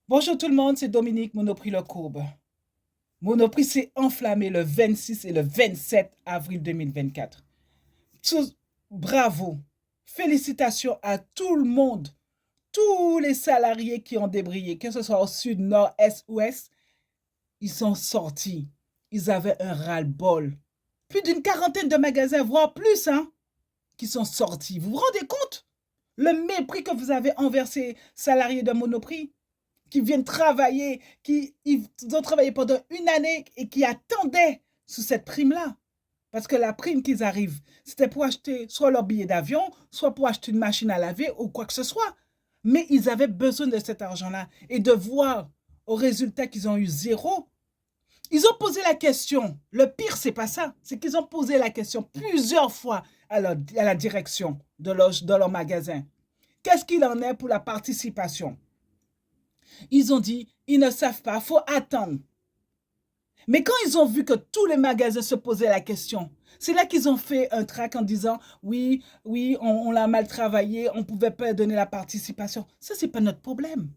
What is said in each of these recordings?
Bonjour tout le monde, c'est Dominique Monoprix Le Courbe. Monoprix s'est enflammé le 26 et le 27 avril 2024. Bravo, félicitations à tout le monde, tous les salariés qui ont débrayé, que ce soit au sud, nord, est, ouest, ils sont sortis. Ils avaient un ras-le-bol. Plus d'une quarantaine de magasins, voire plus, hein, qui sont sortis. Vous vous rendez compte? Le mépris que vous avez envers ces salariés de Monoprix? Qui viennent travailler, ils ont travaillé pendant une année et qui attendaient sous cette prime-là. Parce que la prime qu'ils arrivent, c'était pour acheter soit leur billet d'avion, soit pour acheter une machine à laver ou quoi que ce soit. Mais ils avaient besoin de cet argent-là. Et de voir au résultat qu'ils ont eu zéro. Ils ont posé la question. Le pire, c'est pas ça. C'est qu'ils ont posé la question plusieurs fois à la direction de leur magasin. Qu'est-ce qu'il en est pour la participation? Ils ont dit, ils ne savent pas, il faut attendre. Mais quand ils ont vu que tous les magasins se posaient la question, c'est là qu'ils ont fait un tract en disant, oui, oui, on l'a mal travaillé, on ne pouvait pas donner la participation. Ça, ce n'est pas notre problème.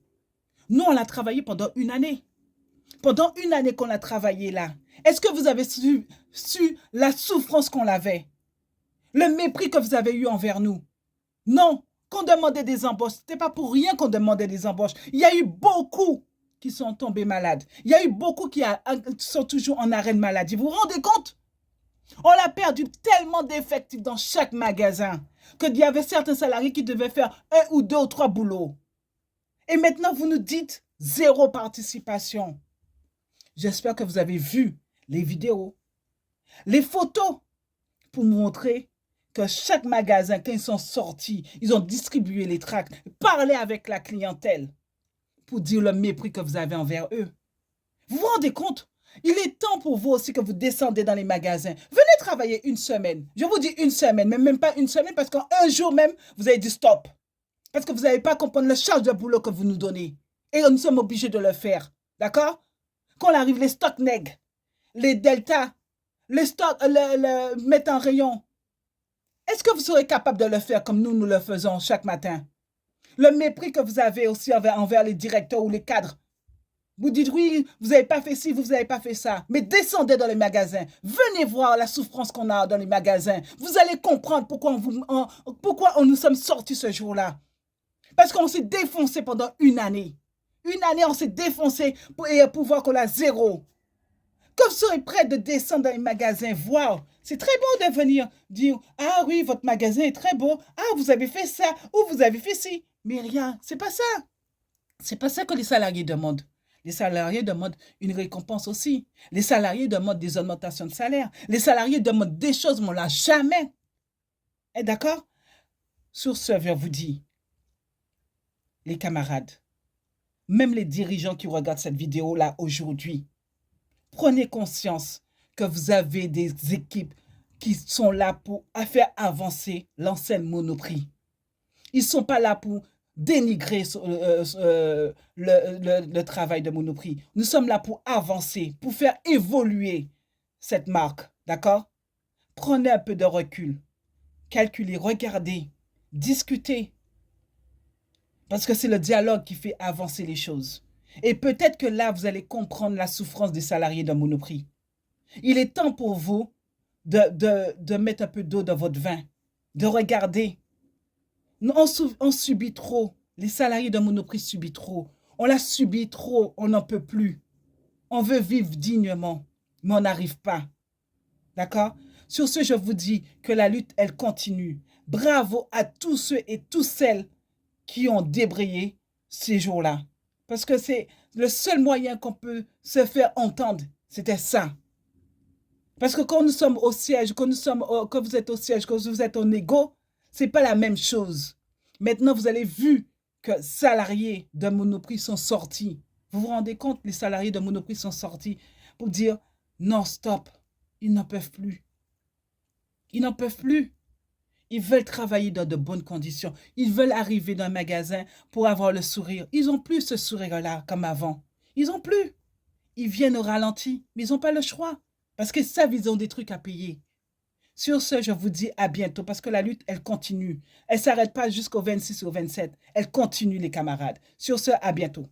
Nous, on l'a travaillé pendant une année. Pendant une année qu'on a travaillé là. Est-ce que vous avez su la souffrance qu'on avait? Le mépris que vous avez eu envers nous? Non, qu'on demandait des embauches. Ce n'était pas pour rien qu'on demandait des embauches. Il y a eu beaucoup qui sont tombés malades. Il y a eu beaucoup qui sont toujours en arrêt de maladie. Vous vous rendez compte? On a perdu tellement d'effectifs dans chaque magasin qu'il y avait certains salariés qui devaient faire un ou deux ou trois boulots. Et maintenant, vous nous dites zéro participation. J'espère que vous avez vu les vidéos, les photos pour montrer que chaque magasin, quand ils sont sortis, ils ont distribué les tracts, parlé avec la clientèle pour dire le mépris que vous avez envers eux. Vous vous rendez compte? Il est temps pour vous aussi que vous descendez dans les magasins. Venez travailler une semaine. Je vous dis une semaine, mais même pas une semaine parce qu'en un jour même, vous avez dit stop. Parce que vous n'avez pas comprendre le charge de boulot que vous nous donnez. Et nous sommes obligés de le faire. D'accord? Quand arrive les stocks nègres, les deltas, les stocks, mettre en rayon. Est-ce que vous serez capable de le faire comme nous le faisons chaque matin? Le mépris que vous avez aussi envers les directeurs ou les cadres. Vous dites oui, vous n'avez pas fait ci, vous n'avez pas fait ça. Mais descendez dans les magasins. Venez voir la souffrance qu'on a dans les magasins. Vous allez comprendre pourquoi nous sommes sortis ce jour-là. Parce qu'on s'est défoncé pendant une année. Une année, on s'est défoncé pour voir qu'on a zéro. Que vous serez prêt de descendre dans les magasins, voir. C'est très beau de venir dire, ah oui, votre magasin est très beau. Ah, vous avez fait ça, ou vous avez fait ci. Mais rien, c'est pas ça. C'est pas ça que les salariés demandent. Les salariés demandent une récompense aussi. Les salariés demandent des augmentations de salaire. Les salariés demandent des choses, mais on l'a jamais. Et d'accord? Sur ce, je vous dis, les camarades, même les dirigeants qui regardent cette vidéo-là aujourd'hui, prenez conscience que vous avez des équipes qui sont là pour faire avancer l'enseigne Monoprix. Ils ne sont pas là pour dénigrer le travail de Monoprix. Nous sommes là pour avancer, pour faire évoluer cette marque. D'accord? Prenez un peu de recul. Calculez, regardez, discutez. Parce que c'est le dialogue qui fait avancer les choses. Et peut-être que là, vous allez comprendre la souffrance des salariés de Monoprix. Il est temps pour vous de mettre un peu d'eau dans votre vin, de regarder. On subit trop. Les salariés de Monoprix subissent trop. On l'a subi trop, on n'en peut plus. On veut vivre dignement, mais on n'arrive pas. D'accord? Sur ce, je vous dis que la lutte, elle continue. Bravo à tous ceux et toutes celles qui ont débrayé ces jours-là. Parce que c'est le seul moyen qu'on peut se faire entendre. C'était ça. Parce que quand nous sommes au siège, quand vous êtes au siège, quand vous êtes au négo, c'est pas la même chose. Maintenant, vous avez vu que salariés de Monoprix sont sortis. Vous vous rendez compte, les salariés de Monoprix sont sortis pour dire non, stop, ils n'en peuvent plus. Ils n'en peuvent plus. Ils veulent travailler dans de bonnes conditions. Ils veulent arriver dans un magasin pour avoir le sourire. Ils n'ont plus ce sourire-là comme avant. Ils n'ont plus. Ils viennent au ralenti, mais ils n'ont pas le choix. Parce qu'ils savent qu'ils ont des trucs à payer. Sur ce, je vous dis à bientôt parce que la lutte, elle continue. Elle ne s'arrête pas jusqu'au 26 ou au 27. Elle continue, les camarades. Sur ce, à bientôt.